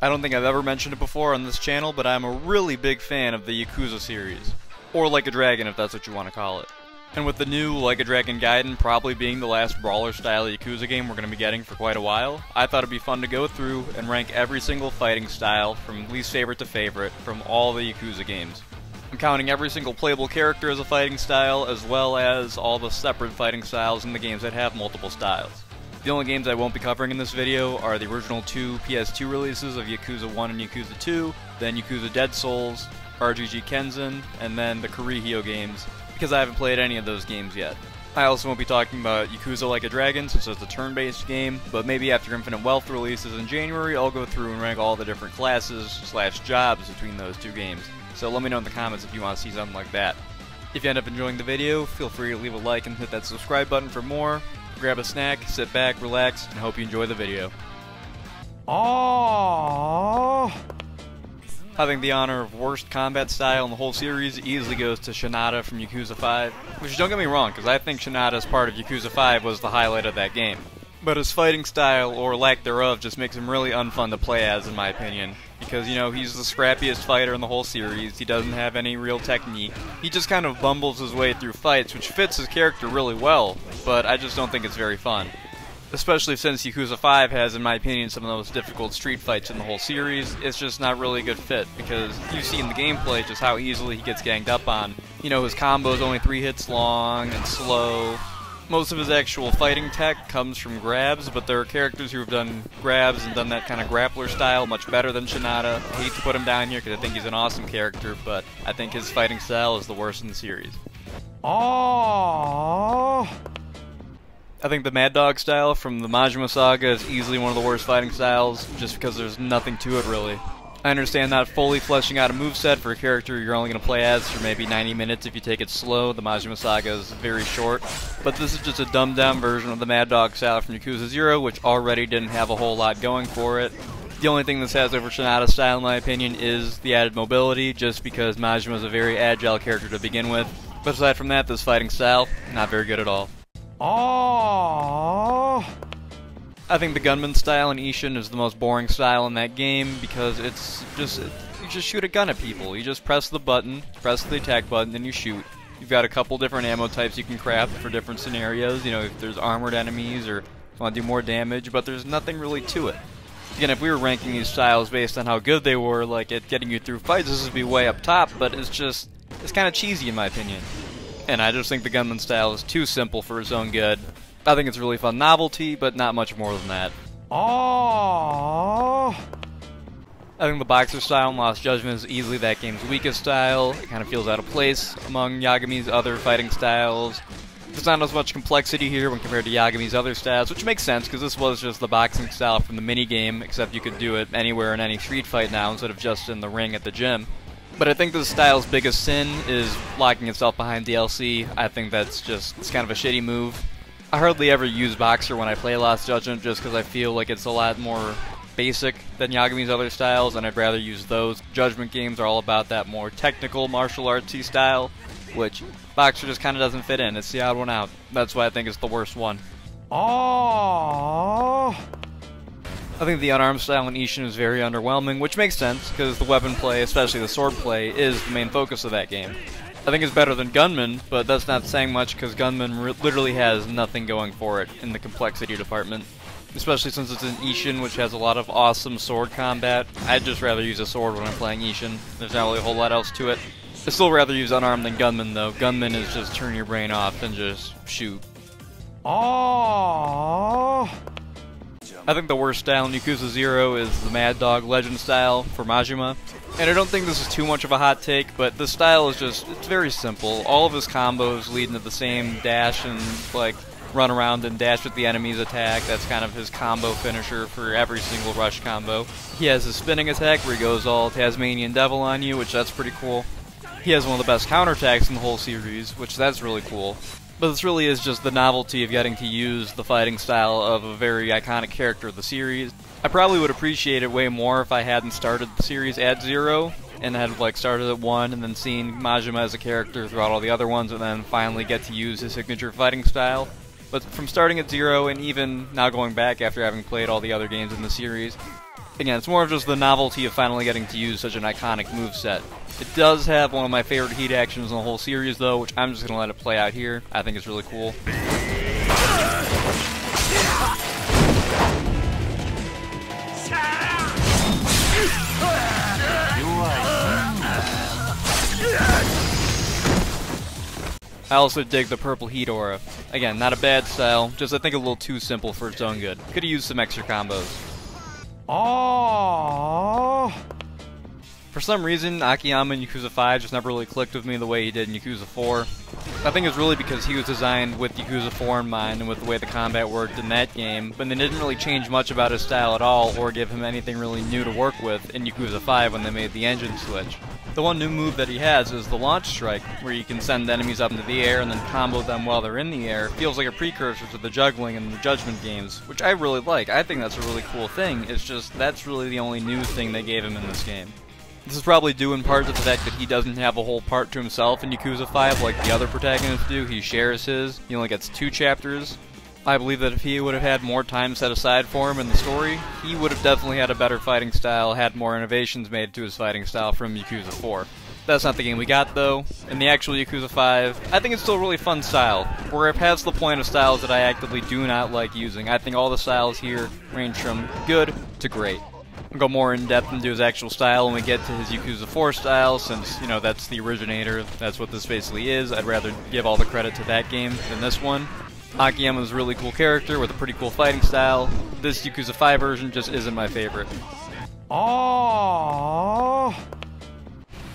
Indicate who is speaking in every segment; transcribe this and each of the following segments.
Speaker 1: I don't think I've ever mentioned it before on this channel, but I'm a really big fan of the Yakuza series. Or Like a Dragon, if that's what you want to call it. And with the new Like a Dragon Gaiden probably being the last brawler-style Yakuza game we're going to be getting for quite a while, I thought it'd be fun to go through and rank every single fighting style from least favorite to favorite from all the Yakuza games. I'm counting every single playable character as a fighting style, as well as all the separate fighting styles in the games that have multiple styles. The only games I won't be covering in this video are the original two PS2 releases of Yakuza 1 and Yakuza 2, then Yakuza Dead Souls, RGG Kenzan, and then the Kirihio games, because I haven't played any of those games yet. I also won't be talking about Yakuza Like a Dragon since it's a turn-based game, but maybe after Infinite Wealth releases in January, I'll go through and rank all the different classes/jobs between those two games. So let me know in the comments if you want to see something like that. If you end up enjoying the video, feel free to leave a like and hit that subscribe button for more. Grab a snack, sit back, relax, and hope you enjoy the video.
Speaker 2: Aww.
Speaker 1: I think the honor of worst combat style in the whole series easily goes to Shinada from Yakuza 5, which don't get me wrong, because I think Shinada's part of Yakuza 5 was the highlight of that game. But his fighting style, or lack thereof, just makes him really unfun to play as, in my opinion. Because, you know, he's the scrappiest fighter in the whole series, he doesn't have any real technique. He just kind of bumbles his way through fights, which fits his character really well, but I just don't think it's very fun. Especially since Yakuza 5 has, in my opinion, some of the most difficult street fights in the whole series, it's just not really a good fit, because you see in the gameplay just how easily he gets ganged up on. You know, his combo's only 3 hits long and slow. Most of his actual fighting tech comes from grabs, but there are characters who have done grabs and done that kind of grappler style much better than Shinada. I hate to put him down here because I think he's an awesome character, but I think his fighting style is the worst in the series.
Speaker 2: Aww.
Speaker 1: I think the Mad Dog style from the Majima Saga is easily one of the worst fighting styles, just because there's nothing to it really. I understand not fully fleshing out a moveset for a character you're only going to play as for maybe 90 minutes if you take it slow. The Majima Saga is very short, but this is just a dumbed down version of the Mad Dog style from Yakuza 0, which already didn't have a whole lot going for it. The only thing this has over Shinada's style, in my opinion, is the added mobility, just because Majima is a very agile character to begin with. But aside from that, this fighting style, not very good at all.
Speaker 2: Aww.
Speaker 1: I think the gunman style in Ishin is the most boring style in that game because it's just, you just shoot a gun at people. You just press the button, press the attack button, and you shoot. You've got a couple different ammo types you can craft for different scenarios, you know, if there's armored enemies or if you want to do more damage, but there's nothing really to it. Again, if we were ranking these styles based on how good they were, like at getting you through fights, this would be way up top, but it's kind of cheesy in my opinion. And I just think the gunman style is too simple for its own good. I think it's a really fun novelty, but not much more than that.
Speaker 2: Aww.
Speaker 1: I think the boxer style in Lost Judgment is easily that game's weakest style. It kind of feels out of place among Yagami's other fighting styles. There's not as much complexity here when compared to Yagami's other styles, which makes sense because this was just the boxing style from the minigame, except you could do it anywhere in any street fight now instead of just in the ring at the gym. But I think this style's biggest sin is locking itself behind DLC. I think it's kind of a shitty move. I hardly ever use Boxer when I play Lost Judgment just because I feel like it's a lot more basic than Yagami's other styles, and I'd rather use those. Judgment games are all about that more technical martial artsy style, which Boxer just kind of doesn't fit in. It's the odd one out. That's why I think it's the worst one.
Speaker 2: Aww.
Speaker 1: I think the unarmed style in Ishin is very underwhelming, which makes sense, because the weapon play, especially the sword play, is the main focus of that game. I think it's better than Gunman, but that's not saying much because Gunman literally has nothing going for it in the complexity department. Especially since it's in Ishin, which has a lot of awesome sword combat. I'd just rather use a sword when I'm playing Ishin. There's not really a whole lot else to it. I'd still rather use unarmed than Gunman though. Gunman is just turn your brain off and just shoot.
Speaker 2: Aww.
Speaker 1: I think the worst style in Yakuza 0 is the Mad Dog Legend style for Majima. And I don't think this is too much of a hot take, but the style is it's very simple. All of his combos lead into the same dash and, like, run around and dash with the enemy's attack. That's kind of his combo finisher for every single rush combo. He has his spinning attack where he goes all Tasmanian Devil on you, which that's pretty cool. He has one of the best counterattacks in the whole series, which that's really cool. But this really is just the novelty of getting to use the fighting style of a very iconic character of the series. I probably would appreciate it way more if I hadn't started the series at 0 and had like started at 1 and then seen Majima as a character throughout all the other ones and then finally get to use his signature fighting style. But from starting at 0 and even now going back after having played all the other games in the series, Again, it's more of just the novelty of finally getting to use such an iconic moveset. It does have one of my favorite heat actions in the whole series though, which I'm just going to let it play out here. I think it's really cool. I also dig the purple heat aura. Again, not a bad style, just I think a little too simple for its own good. Could've used some extra combos. Oh. For some reason, Akiyama in Yakuza 5 just never really clicked with me the way he did in Yakuza 4. I think it's really because he was designed with Yakuza 4 in mind and with the way the combat worked in that game, but they didn't really change much about his style at all or give him anything really new to work with in Yakuza 5 when they made the engine switch. The one new move that he has is the launch strike, where you can send enemies up into the air and then combo them while they're in the air. Feels like a precursor to the juggling in the Judgment games, which I really like. I think that's a really cool thing. It's just that's really the only new thing they gave him in this game. This is probably due in part to the fact that he doesn't have a whole part to himself in Yakuza 5 like the other protagonists do. He shares his. He only gets 2 chapters. I believe that if he would have had more time set aside for him in the story, he would have definitely had a better fighting style, had more innovations made to his fighting style from Yakuza 4. That's not the game we got though. In the actual Yakuza 5, I think it's still a really fun style. We're past the point of styles that I actively do not like using. I think all the styles here range from good to great. I'll go more in depth into his actual style when we get to his Yakuza 4 style, since, you know, that's the originator, that's what this basically is. I'd rather give all the credit to that game than this one. Akiyama's a really cool character with a pretty cool fighting style. This Yakuza 5 version just isn't my favorite. Oh.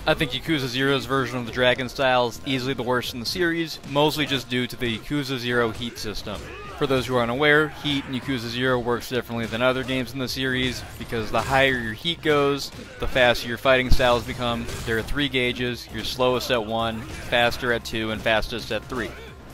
Speaker 1: I think Yakuza 0's version of the Dragon style is easily the worst in the series, mostly just due to the Yakuza 0 heat system. For those who are unaware, heat in Yakuza 0 works differently than other games in the series, because the higher your heat goes, the faster your fighting styles become. There are 3 gauges, you're slowest at 1, faster at 2, and fastest at 3.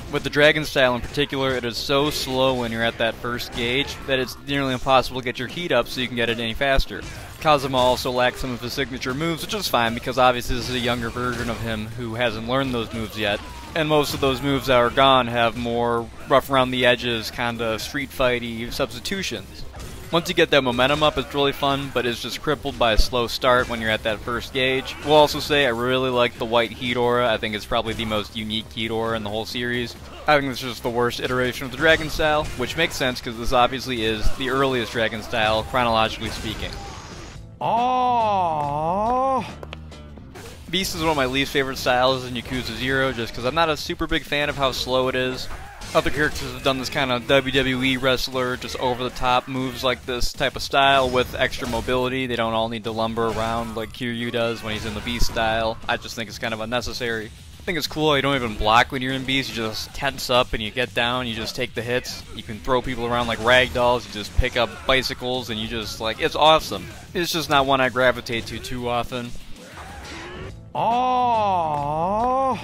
Speaker 1: With the Dragon style in particular, it is so slow when you're at that first gauge that it's nearly impossible to get your heat up so you can get it any faster. Kazuma also lacks some of his signature moves, which is fine because obviously this is a younger version of him who hasn't learned those moves yet. And most of those moves that are gone have more rough around the edges, kinda street fighty substitutions. Once you get that momentum up, it's really fun, but it's just crippled by a slow start when you're at that first gauge. We'll also say I really like the white heat aura. I think it's probably the most unique heat aura in the whole series. I think this is just the worst iteration of the Dragon style, which makes sense because this obviously is the earliest Dragon style, chronologically speaking. Oh. Beast is one of my least favorite styles in Yakuza 0, just because I'm not a super big fan of how slow it is. Other characters have done this kind of WWE wrestler, just over-the-top moves like this type of style with extra mobility. They don't all need to lumber around like Kiryu does when he's in the Beast style. I just think it's kind of unnecessary. I think it's cool how you don't even block when you're in Beast. You just tense up and you get down, you just take the hits. You can throw people around like rag dolls, you just pick up bicycles and you just, like, it's awesome. It's just not one I gravitate to too often. Oh.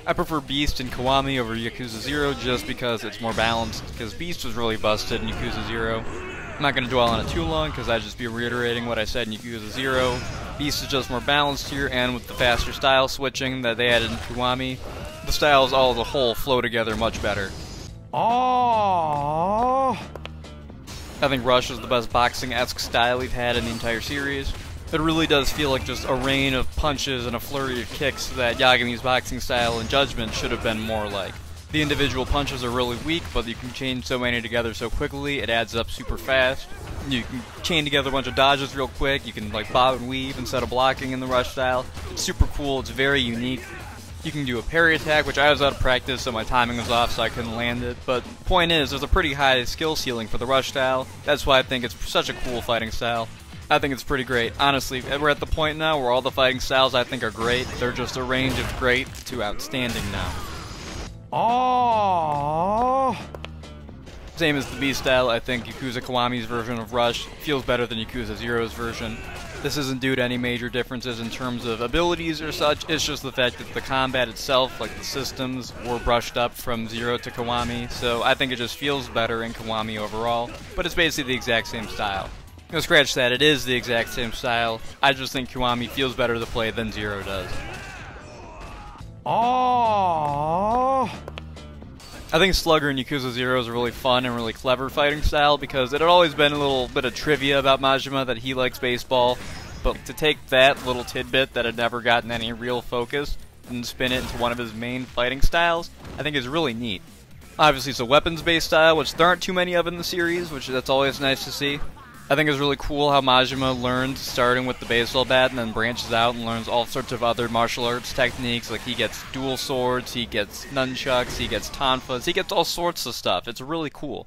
Speaker 1: I prefer Beast and Kiwami over Yakuza 0 just because it's more balanced, because Beast was really busted in Yakuza 0. I'm not going to dwell on it too long because I'd just be reiterating what I said in Yakuza 0. Beast is just more balanced here, and with the faster style switching that they added in Kiwami, the styles all as a whole flow together much better. Oh. I think Rush is the best boxing-esque style we've had in the entire series. It really does feel like just a rain of punches and a flurry of kicks that Yagami's boxing style in Judgment should have been more like. The individual punches are really weak, but you can chain so many together so quickly, it adds up super fast. You can chain together a bunch of dodges real quick, you can like bob and weave instead of blocking in the Rush style. It's super cool, it's very unique. You can do a parry attack, which I was out of practice, so my timing was off, so I couldn't land it. But the point is, there's a pretty high skill ceiling for the Rush style. That's why I think it's such a cool fighting style. I think it's pretty great. Honestly, we're at the point now where all the fighting styles I think are great. They're just a range of great to outstanding now. Oh. Same as the Beast style, I think Yakuza Kiwami's version of Rush feels better than Yakuza 0's version. This isn't due to any major differences in terms of abilities or such, it's just the fact that the combat itself, like the systems, were brushed up from 0 to Kiwami, so I think it just feels better in Kiwami overall, but it's basically the exact same style. No, scratch that, it is the exact same style, I just think Kiwami feels better to play than 0 does. Oh. I think Slugger in Yakuza 0 is a really fun and really clever fighting style because it had always been a little bit of trivia about Majima that he likes baseball, but to take that little tidbit that had never gotten any real focus and spin it into one of his main fighting styles, I think is really neat. Obviously it's a weapons-based style, which there aren't too many of in the series, which that's always nice to see. I think it's really cool how Majima learns starting with the baseball bat and then branches out and learns all sorts of other martial arts techniques, like he gets dual swords, he gets nunchucks, he gets tonfas, he gets all sorts of stuff. It's really cool.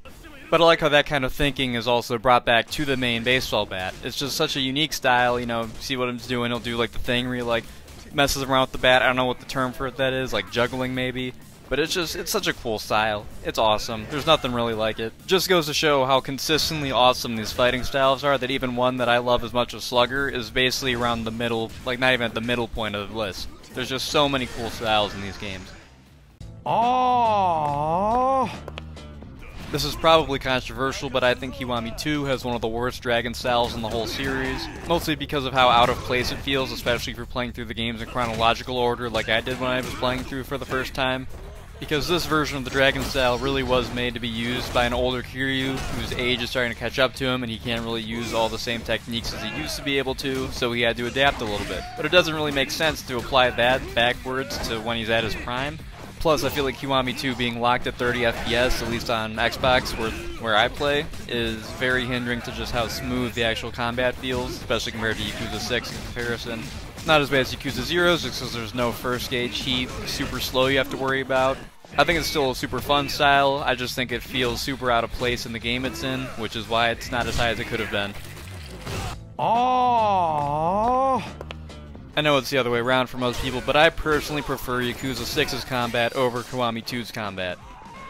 Speaker 1: But I like how that kind of thinking is also brought back to the main baseball bat. It's just such a unique style, you know, see what he's doing, he'll do like the thing where he like messes around with the bat, I don't know what the term for that is, like juggling maybe. But it's such a cool style. It's awesome. There's nothing really like it. Just goes to show how consistently awesome these fighting styles are, that even one that I love as much as Slugger is basically around the middle, like not even at the middle point of the list. There's just so many cool styles in these games. Aww. This is probably controversial, but I think Kiwami 2 has one of the worst dragon styles in the whole series, mostly because of how out of place it feels, especially if you're playing through the games in chronological order like I did when I was playing through for the first time. Because this version of the dragon style really was made to be used by an older Kiryu whose age is starting to catch up to him and he can't really use all the same techniques as he used to be able to, so he had to adapt a little bit. But it doesn't really make sense to apply that backwards to when he's at his prime. Plus, I feel like Kiwami 2 being locked at 30 FPS, at least on Xbox where I play, is very hindering to just how smooth the actual combat feels, especially compared to Yakuza 6 in comparison. Not as bad as Yakuza 0, just because there's no first gauge heat, super slow you have to worry about. I think it's still a super fun style, I just think it feels super out of place in the game it's in, which is why it's not as high as it could have been. Aww. I know it's the other way around for most people, but I personally prefer Yakuza 6's combat over Kiwami 2's combat.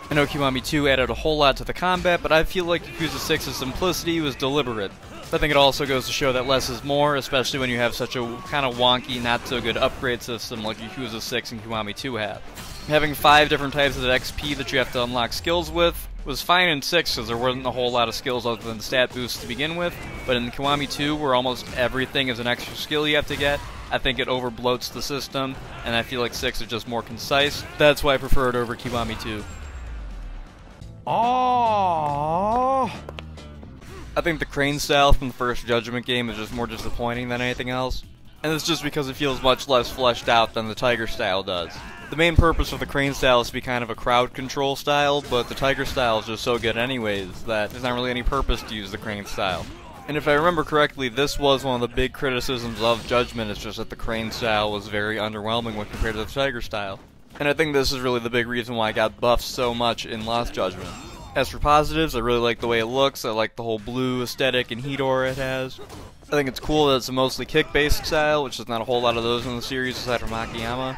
Speaker 1: I know Kiwami 2 added a whole lot to the combat, but I feel like Yakuza 6's simplicity was deliberate. I think it also goes to show that less is more, especially when you have such a kind of wonky, not so good upgrade system like Yakuza 6 and Kiwami 2 have. Having 5 different types of XP that you have to unlock skills with was fine in 6 because there wasn't a whole lot of skills other than stat boosts to begin with, but in Kiwami 2 where almost everything is an extra skill you have to get, I think it overbloats the system, and I feel like 6 is just more concise. That's why I prefer it over Kiwami 2. Aww. I think the crane style from the first Judgment game is just more disappointing than anything else, and it's just because it feels much less fleshed out than the Tiger style does. The main purpose of the crane style is to be kind of a crowd control style, but the Tiger style is just so good anyways that there's not really any purpose to use the crane style. And if I remember correctly, this was one of the big criticisms of Judgment, it's just that the crane style was very underwhelming when compared to the Tiger style. And I think this is really the big reason why I got buffed so much in Lost Judgment. As for positives, I really like the way it looks, I like the whole blue aesthetic and heat aura it has. I think it's cool that it's a mostly kick-based style, which is not a whole lot of those in the series aside from Akiyama.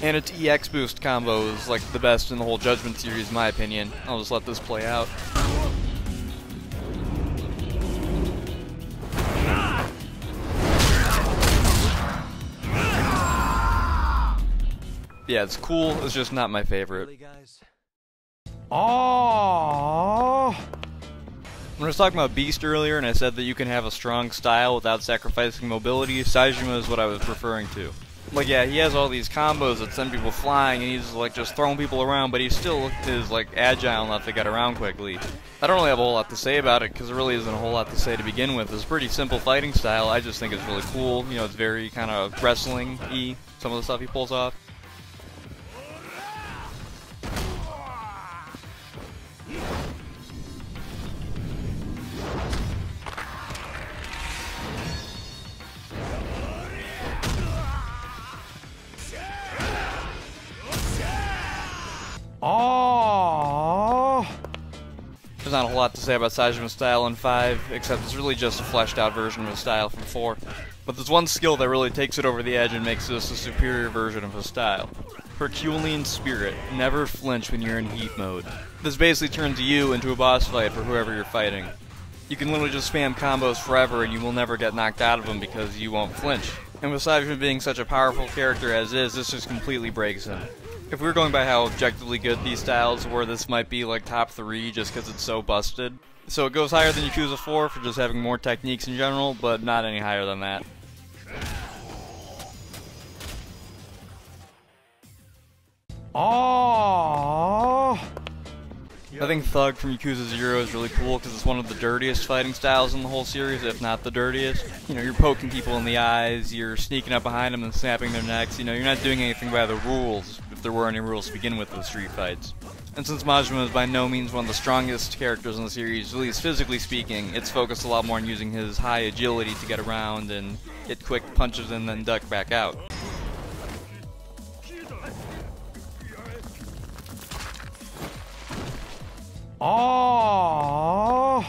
Speaker 1: And its EX boost combo is like the best in the whole Judgment series in my opinion. I'll just let this play out. Yeah, it's cool, it's just not my favorite. Aww. When I was talking about Beast earlier and I said that you can have a strong style without sacrificing mobility, Saejima is what I was referring to. Like, yeah, he has all these combos that send people flying and he's like just throwing people around, but he still is like agile enough to get around quickly. I don't really have a whole lot to say about it because there really isn't a whole lot to say to begin with. It's a pretty simple fighting style, I just think it's really cool. You know, it's very kind of wrestling-y, some of the stuff he pulls off. Aww. There's not a whole lot to say about Saejima's style in 5, except it's really just a fleshed out version of his style from 4. But there's one skill that really takes it over the edge and makes this a superior version of his style. Herculean Spirit. Never flinch when you're in heat mode. This basically turns you into a boss fight for whoever you're fighting. You can literally just spam combos forever and you will never get knocked out of them because you won't flinch. And with Saejima being such a powerful character as is, this just completely breaks him. If we were going by how objectively good these styles were, this might be like top 3 just because it's so busted. So it goes higher than Yakuza 4 for just having more techniques in general, but not any higher than that. Aww. I think Thug from Yakuza 0 is really cool because it's one of the dirtiest fighting styles in the whole series, if not the dirtiest. You know, you're poking people in the eyes, you're sneaking up behind them and snapping their necks. You know, you're not doing anything by the rules, if there were any rules to begin with street fights. And since Majima is by no means one of the strongest characters in the series, at least physically speaking, it's focused a lot more on using his high agility to get around and get quick punches and then duck back out. Oh!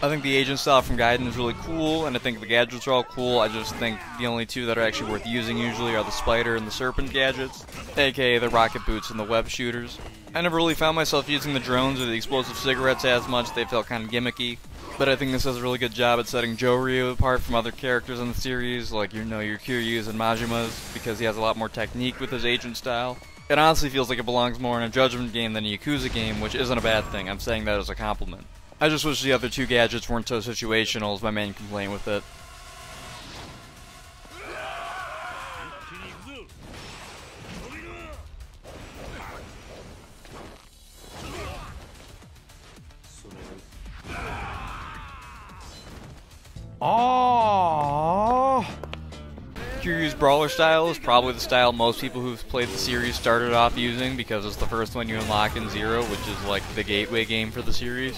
Speaker 1: I think the agent style from Gaiden is really cool, and I think the gadgets are all cool. I just think the only two that are actually worth using usually are the spider and the serpent gadgets, aka the rocket boots and the web shooters. I never really found myself using the drones or the explosive cigarettes as much. They felt kind of gimmicky, but I think this does a really good job at setting Joe-Ryu apart from other characters in the series, like your Kiryu's and Majima's, because he has a lot more technique with his agent style. It honestly feels like it belongs more in a Judgment game than a Yakuza game, which isn't a bad thing. I'm saying that as a compliment. I just wish the other two gadgets weren't so situational is my main complaint with it. Oh! Kiryu's brawler style is probably the style most people who've played the series started off using because it's the first one you unlock in Zero, which is like the gateway game for the series.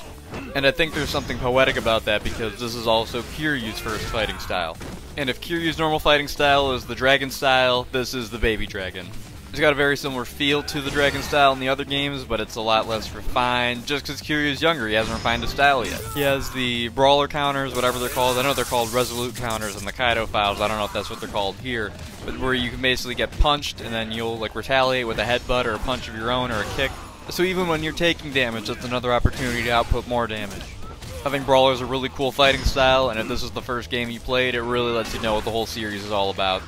Speaker 1: And I think there's something poetic about that because this is also Kiryu's first fighting style. And if Kiryu's normal fighting style is the dragon style, this is the baby dragon. It's got a very similar feel to the dragon style in the other games, but it's a lot less refined, just because Kiryu's younger, he hasn't refined his style yet. He has the brawler counters, whatever they're called. I know they're called resolute counters in the Kaido files, I don't know if that's what they're called here, but where you can basically get punched and then you'll like retaliate with a headbutt or a punch of your own or a kick. So even when you're taking damage, it's another opportunity to output more damage. I think Brawler is a really cool fighting style, and if this is the first game you played, it really lets you know what the whole series is all about.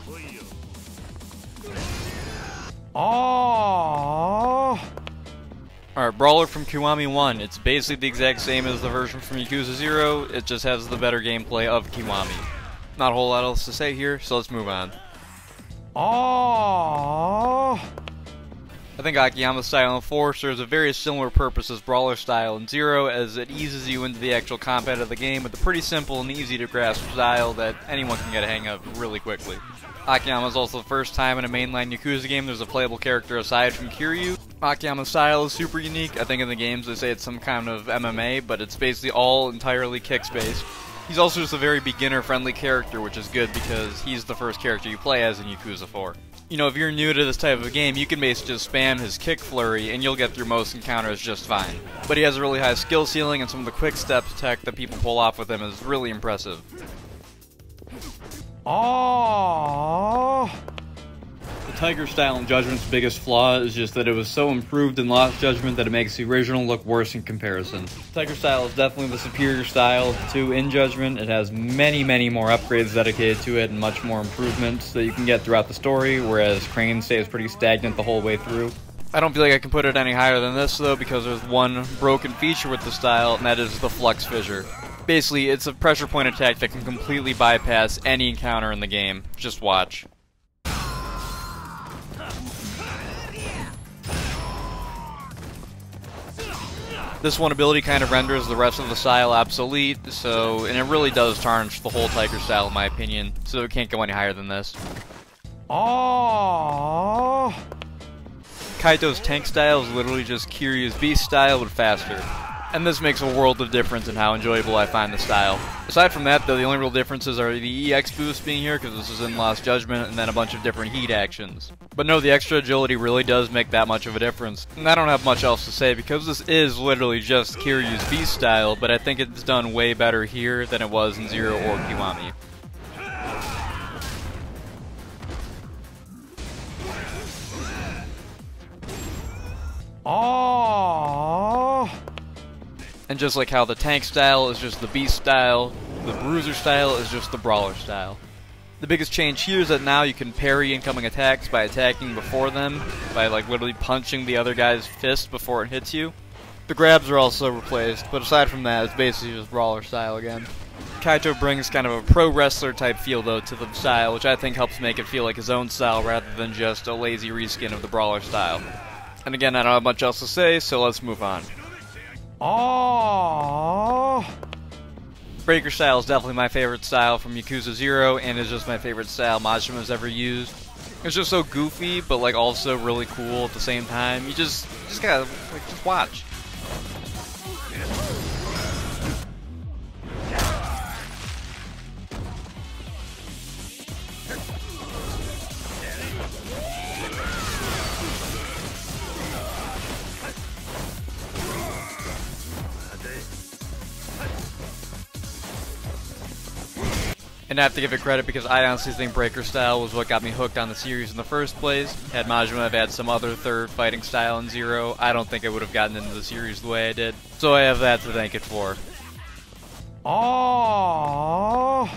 Speaker 1: Oh! Alright, Brawler from Kiwami 1. It's basically the exact same as the version from Yakuza 0, it just has the better gameplay of Kiwami. Not a whole lot else to say here, so let's move on. Oh! I think Akiyama's style in 4 serves a very similar purpose as Brawler style in 0, as it eases you into the actual combat of the game with a pretty simple and easy to grasp style that anyone can get a hang of really quickly. Akiyama is also the first time in a mainline Yakuza game there's a playable character aside from Kiryu. Akiyama's style is super unique. I think in the games they say it's some kind of MMA, but it's basically all entirely kicks based. He's also just a very beginner-friendly character, which is good because he's the first character you play as in Yakuza 4. You know, if you're new to this type of game, you can basically just spam his kick flurry and you'll get through most encounters just fine. But he has a really high skill ceiling, and some of the quick steps tech that people pull off with him is really impressive. Oh! The Tiger style in Judgment's biggest flaw is just that it was so improved in Lost Judgment that it makes the original look worse in comparison. Tiger style is definitely the superior style of the two in Judgment. It has many more upgrades dedicated to it and much more improvements that you can get throughout the story, whereas Crane stays pretty stagnant the whole way through. I don't feel like I can put it any higher than this though, because there's one broken feature with the style, and that is the Flux Fissure. Basically, it's a pressure point attack that can completely bypass any encounter in the game. Just watch. This one ability kind of renders the rest of the style obsolete, and it really does tarnish the whole Tiger style in my opinion, so it can't go any higher than this. Oh! Kaito's tank style is literally just Kiryu's beast style, but faster. And this makes a world of difference in how enjoyable I find the style. Aside from that though, the only real differences are the EX boost being here, because this is in Lost Judgment, and then a bunch of different heat actions. But no, the extra agility really does make that much of a difference. And I don't have much else to say, because this is literally just Kiryu's beast style, but I think it's done way better here than it was in Zero or Kiwami. Oh! And just like how the tank style is just the beast style, the bruiser style is just the brawler style. The biggest change here is that now you can parry incoming attacks by attacking before them, by like literally punching the other guy's fist before it hits you. The grabs are also replaced, but aside from that, it's basically just brawler style again. Kaito brings kind of a pro wrestler type feel though to the style, which I think helps make it feel like his own style rather than just a lazy reskin of the brawler style. And again, I don't have much else to say, so let's move on.
Speaker 2: Oh.
Speaker 1: Breaker style is definitely my favorite style from Yakuza 0, and is just my favorite style Majima's ever used. It's just so goofy, but like also really cool at the same time. You just gotta like just watch. And I have to give it credit because I honestly think Breaker style was what got me hooked on the series in the first place. Had Majima have had some other third fighting style in Zero, I don't think I would have gotten into the series the way I did. So I have that to thank it for.
Speaker 2: Oh.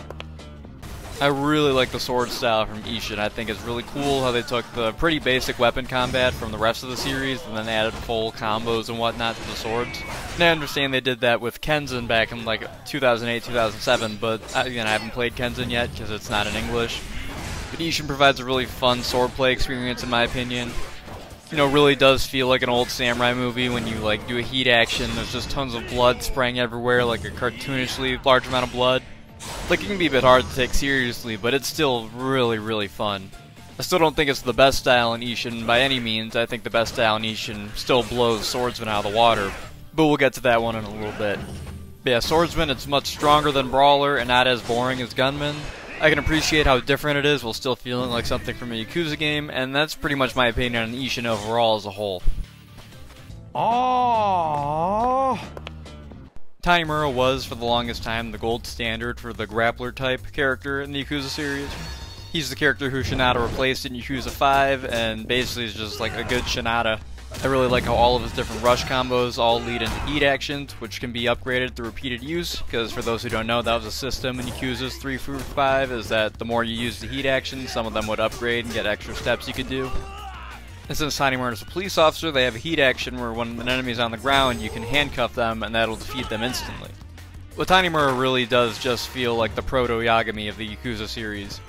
Speaker 1: I really like the sword style from Ishin. I think it's really cool how they took the pretty basic weapon combat from the rest of the series and then added full combos and whatnot to the swords. And I understand they did that with Kenzin back in like 2008, 2007, but again, I haven't played Kenzin yet because it's not in English. But Ishin provides a really fun swordplay experience in my opinion. You know, really does feel like an old samurai movie when you like do a heat action. There's just tons of blood spraying everywhere, like a cartoonishly large amount of blood. Like, it can be a bit hard to take seriously, but it's still really, really fun. I still don't think it's the best style in Ishin by any means. I think the best style in Ishin still blows Swordsman out of the water, but we'll get to that one in a little bit. But yeah, Swordsman, it's much stronger than Brawler and not as boring as Gunman. I can appreciate how different it is while still feeling like something from a Yakuza game, and that's pretty much my opinion on Ishin overall as a whole.
Speaker 2: Oh.
Speaker 1: Tanimura was, for the longest time, the gold standard for the grappler-type character in the Yakuza series. He's the character who Shinada replaced in Yakuza 5, and basically is just like a good Shinada. I really like how all of his different rush combos all lead into heat actions, which can be upgraded through repeated use, because for those who don't know, that was a system in Yakuzas 3 through 5, is that the more you use the heat action, some of them would upgrade and get extra steps you could do. And since Tanimura is a police officer, they have a heat action where when an enemy is on the ground, you can handcuff them and that'll defeat them instantly. But Tanimura really does just feel like the proto-Yagami of the Yakuza series.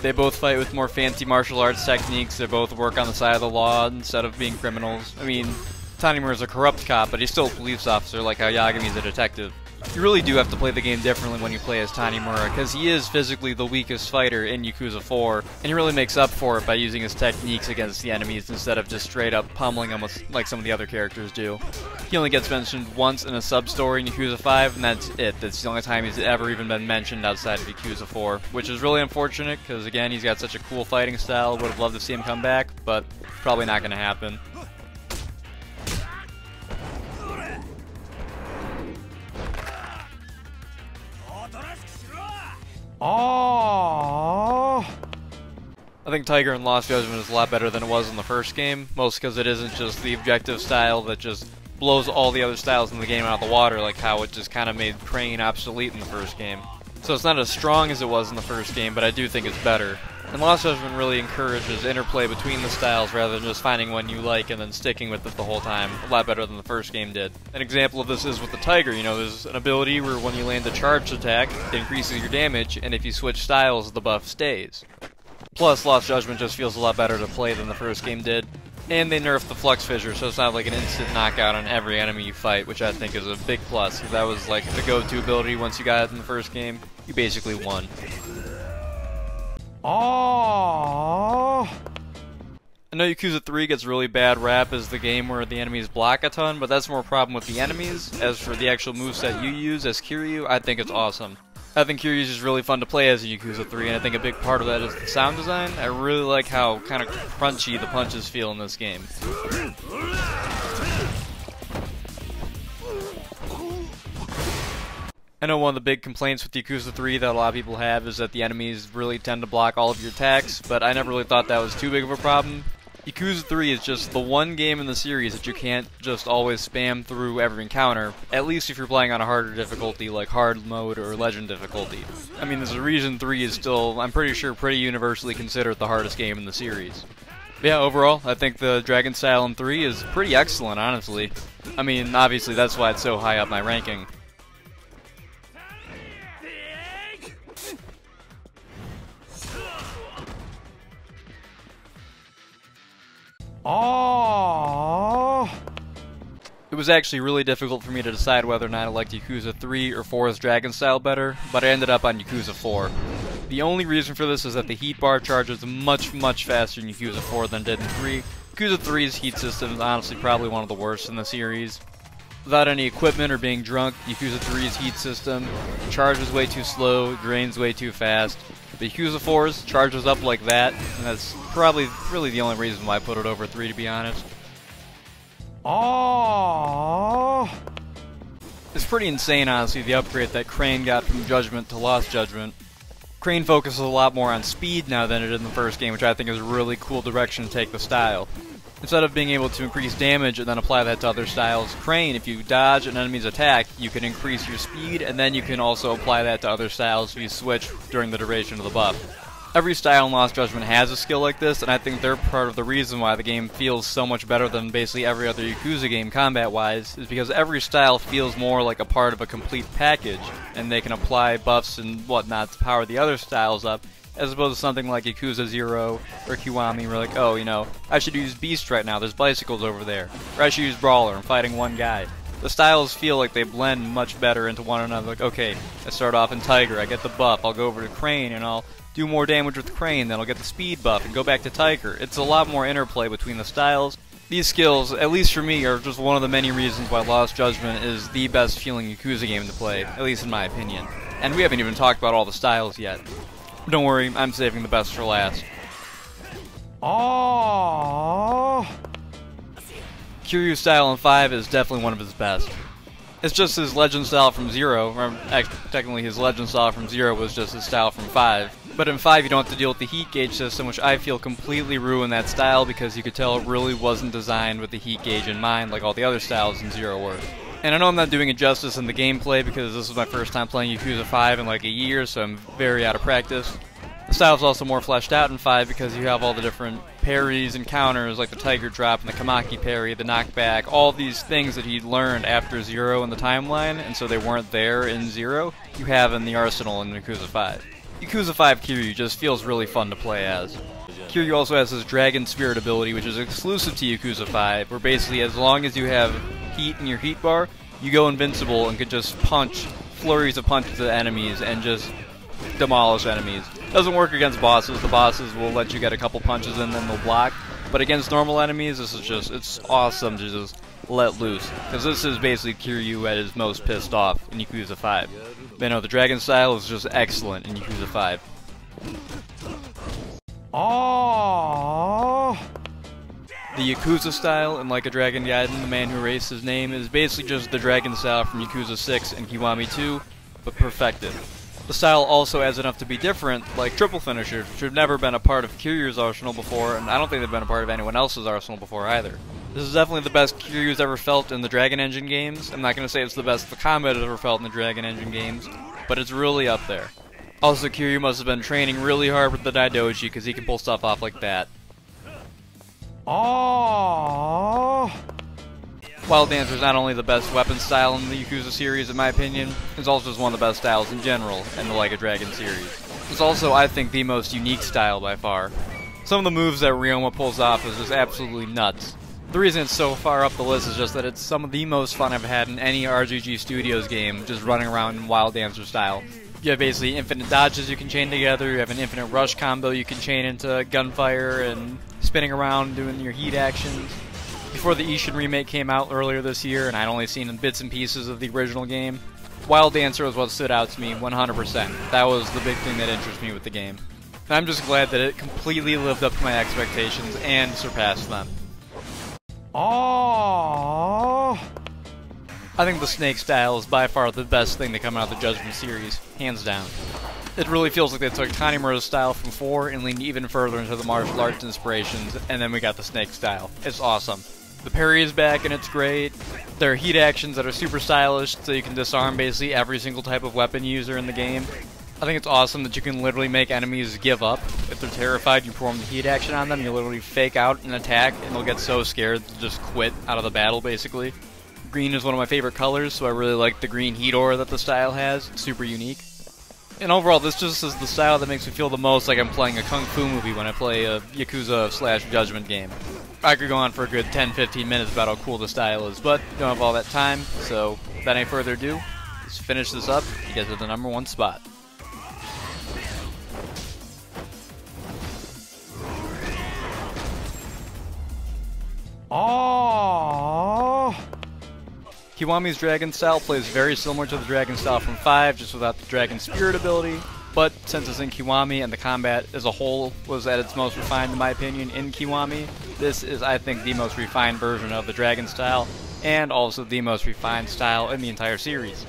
Speaker 1: They both fight with more fancy martial arts techniques, they both work on the side of the law instead of being criminals. I mean, Tanimura's a corrupt cop, but he's still a police officer like how Yagami's a detective. You really do have to play the game differently when you play as Tanimura, because he is physically the weakest fighter in Yakuza 4, and he really makes up for it by using his techniques against the enemies instead of just straight up pummeling them like some of the other characters do. He only gets mentioned once in a sub-story in Yakuza 5, and that's it. That's the only time he's ever even been mentioned outside of Yakuza 4, which is really unfortunate, because again, he's got such a cool fighting style, would have loved to see him come back, but probably not going to happen.
Speaker 2: Oh.
Speaker 1: I think Tiger in Lost Judgment is a lot better than it was in the first game, mostly because it isn't just the objective style that just blows all the other styles in the game out of the water, like how it just kind of made Crane obsolete in the first game. So it's not as strong as it was in the first game, but I do think it's better. And Lost Judgment really encourages interplay between the styles rather than just finding one you like and then sticking with it the whole time, a lot better than the first game did. An example of this is with the Tiger. You know, there's an ability where when you land a charged attack, it increases your damage, and if you switch styles, the buff stays. Plus, Lost Judgment just feels a lot better to play than the first game did. And they nerfed the Flux Fissure, so it's not like an instant knockout on every enemy you fight, which I think is a big plus. That was like the go-to ability once you got it in the first game. You basically won.
Speaker 2: Oh.
Speaker 1: I know Yakuza 3 gets really bad rap as the game where the enemies block a ton, but that's more a problem with the enemies. As for the actual moveset you use as Kiryu, I think it's awesome. I think Kiryu is just really fun to play as in Yakuza 3, and I think a big part of that is the sound design. I really like how kind of crunchy the punches feel in this game. I know one of the big complaints with Yakuza 3 that a lot of people have is that the enemies really tend to block all of your attacks, but I never really thought that was too big of a problem. Yakuza 3 is just the one game in the series that you can't just always spam through every encounter, at least if you're playing on a harder difficulty like hard mode or legend difficulty. I mean, there's a reason 3 is still, I'm pretty sure, pretty universally considered the hardest game in the series. But yeah, overall, I think the Dragon style in 3 is pretty excellent, honestly. I mean, obviously that's why it's so high up my ranking.
Speaker 2: Oh.
Speaker 1: It was actually really difficult for me to decide whether or not I liked Yakuza 3 or 4's Dragon style better, but I ended up on Yakuza 4. The only reason for this is that the heat bar charges much faster in Yakuza 4 than it did in 3. Yakuza 3's heat system is honestly probably one of the worst in the series. Without any equipment or being drunk, Yakuza 3's heat system charges way too slow, drains way too fast. The Yakuza 4's charges up like that, and that's probably really the only reason why I put it over 3, to be honest.
Speaker 2: Oh.
Speaker 1: It's pretty insane, honestly, the upgrade that Crane got from Judgment to Lost Judgment. Crane focuses a lot more on speed now than it did in the first game, which I think is a really cool direction to take the style. Instead of being able to increase damage and then apply that to other styles, Crane, if you dodge an enemy's attack, you can increase your speed, and then you can also apply that to other styles if you switch during the duration of the buff. Every style in Lost Judgment has a skill like this, and I think they're part of the reason why the game feels so much better than basically every other Yakuza game combat-wise, is because every style feels more like a part of a complete package, and they can apply buffs and whatnot to power the other styles up, as opposed to something like Yakuza 0 or Kiwami, where like, oh, you know, I should use Beast right now, there's bicycles over there, or I should use Brawler, I'm fighting one guy. The styles feel like they blend much better into one another, like, okay, I start off in Tiger, I get the buff, I'll go over to Crane, and I'll do more damage with Crane, then I'll get the speed buff and go back to Tiger. It's a lot more interplay between the styles. These skills, at least for me, are just one of the many reasons why Lost Judgment is the best feeling Yakuza game to play, at least in my opinion. And we haven't even talked about all the styles yet. Don't worry, I'm saving the best for last.
Speaker 2: Oh.
Speaker 1: Kiryu's style in 5 is definitely one of his best. It's just his legend style from 0, or actually, technically his legend style from 0 was just his style from 5. But in 5 you don't have to deal with the heat gauge system, which I feel completely ruined that style because you could tell it really wasn't designed with the heat gauge in mind like all the other styles in 0 were. And I know I'm not doing it justice in the gameplay because this is my first time playing Yakuza 5 in like a year, so I'm very out of practice. The style's also more fleshed out in 5 because you have all the different parries and counters like the Tiger Drop and the Kamaki parry, the knockback, all these things that he learned after 0 in the timeline, and so they weren't there in 0, you have in the arsenal in Yakuza 5. Yakuza 5 Kiryu just feels really fun to play as. Kiryu also has his Dragon Spirit ability, which is exclusive to Yakuza 5, where basically as long as you have heat in your heat bar, you go invincible and can just punch flurries of punches at enemies and just demolish enemies. Doesn't work against bosses. The bosses will let you get a couple punches in, then they'll block. But against normal enemies, this is just, it's awesome to just let loose. Because this is basically Kiryu at his most pissed off in Yakuza 5. But no, the Dragon style is just excellent in Yakuza 5.
Speaker 2: Oh.
Speaker 1: The Yakuza style in Like a Dragon Gaiden, the man who erased his name, is basically just the Dragon style from Yakuza 6 and Kiwami 2, but perfected. The style also adds enough to be different, like triple finishers, which have never been a part of Kiryu's arsenal before, and I don't think they've been a part of anyone else's arsenal before either. This is definitely the best Kiryu's ever felt in the Dragon Engine games. I'm not going to say it's the best the combat has ever felt in the Dragon Engine games, but it's really up there. Also, Kiryu must have been training really hard with the Daidoji because he can pull stuff off like that.
Speaker 2: Oh.
Speaker 1: Wild Dancer is not only the best weapon style in the Yakuza series, in my opinion, it's also just one of the best styles in general in the Like a Dragon series. It's also, I think, the most unique style by far. Some of the moves that Ryoma pulls off is just absolutely nuts. The reason it's so far up the list is just that it's some of the most fun I've had in any RGG Studios game, just running around in Wild Dancer style. You have basically infinite dodges you can chain together, you have an infinite rush combo you can chain into gunfire and spinning around doing your heat actions. Before the Ishin remake came out earlier this year, and I'd only seen bits and pieces of the original game, Wild Dancer was what stood out to me 100%. That was the big thing that interested me with the game. And I'm just glad that it completely lived up to my expectations and surpassed them.
Speaker 2: Oh.
Speaker 1: I think the Snake style is by far the best thing to come out of the Judgment series, hands down. It really feels like they took Tanimura's style from 4 and leaned even further into the martial arts inspirations, and then we got the Snake style. It's awesome. The parry is back and it's great. There are heat actions that are super stylish, so you can disarm basically every single type of weapon user in the game. I think it's awesome that you can literally make enemies give up. If they're terrified, you perform the heat action on them, you literally fake out an attack, and they'll get so scared to just quit out of the battle, basically. Green is one of my favorite colors, so I really like the green heat aura that the style has. It's super unique. And overall, this just is the style that makes me feel the most like I'm playing a kung fu movie when I play a Yakuza / Judgment game. I could go on for a good 10-15 minutes about how cool the style is, but don't have all that time, so without any further ado, let's finish this up and get to the #1 spot.
Speaker 2: Oh.
Speaker 1: Kiwami's dragon style plays very similar to the dragon style from 5, just without the dragon spirit ability, but since it's in Kiwami and the combat as a whole was at its most refined in my opinion in Kiwami, this is I think the most refined version of the dragon style, and also the most refined style in the entire series.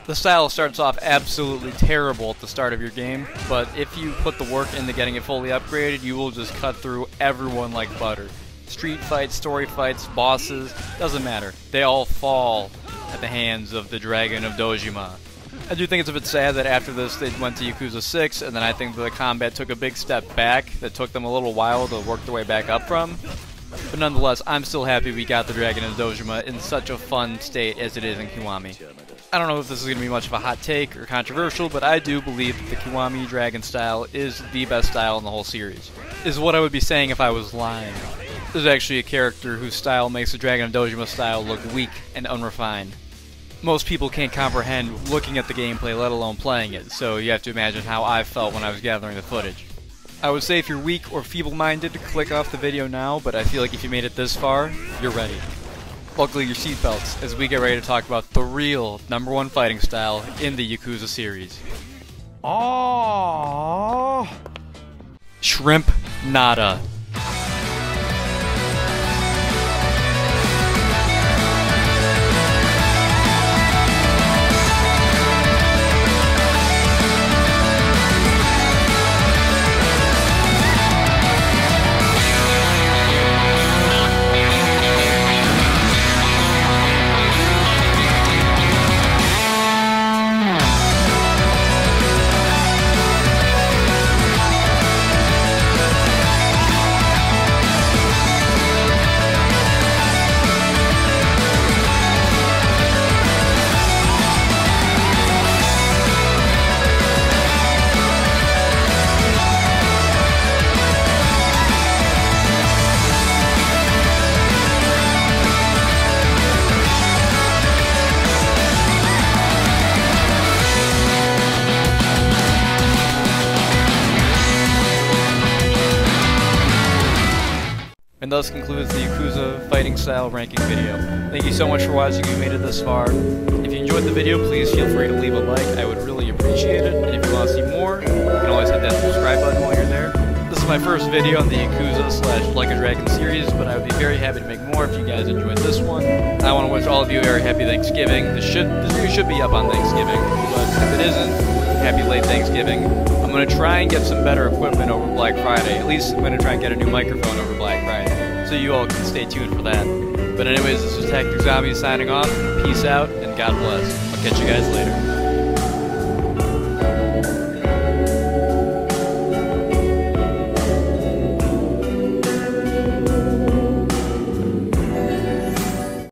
Speaker 1: The style starts off absolutely terrible at the start of your game, but if you put the work into getting it fully upgraded, you will just cut through everyone like butter. Street fights, story fights, bosses, doesn't matter. They all fall at the hands of the Dragon of Dojima. I do think it's a bit sad that after this they went to Yakuza 6, and then I think the combat took a big step back that took them a little while to work their way back up from. But nonetheless, I'm still happy we got the Dragon of Dojima in such a fun state as it is in Kiwami. I don't know if this is going to be much of a hot take or controversial, but I do believe that the Kiwami Dragon style is the best style in the whole series. Is what I would be saying if I was lying. There's actually a character whose style makes the Dragon of Dojima style look weak and unrefined. Most people can't comprehend looking at the gameplay, let alone playing it, so you have to imagine how I felt when I was gathering the footage. I would say if you're weak or feeble-minded, click off the video now, but I feel like if you made it this far, you're ready. Buckle your seatbelts as we get ready to talk about the real #1 fighting style in the Yakuza series.
Speaker 2: Oh.
Speaker 1: Shrimp Nada. And thus concludes the Yakuza fighting style ranking video. Thank you so much for watching if you made it this far. If you enjoyed the video, please feel free to leave a like, I would really appreciate it. And if you want to see more, you can always hit that subscribe button while you're there. This is my first video on the Yakuza / Like a Dragon series, but I would be very happy to make more if you guys enjoyed this one. I want to wish all of you a very happy Thanksgiving. This video should be up on Thanksgiving, but if it isn't, happy late Thanksgiving. I'm going to try and get some better equipment over Black Friday. At least I'm going to try and get a new microphone over Black Friday. So you all can stay tuned for that. But anyways, this is Tactic Zombie signing off. Peace out, and God bless. I'll catch you guys later.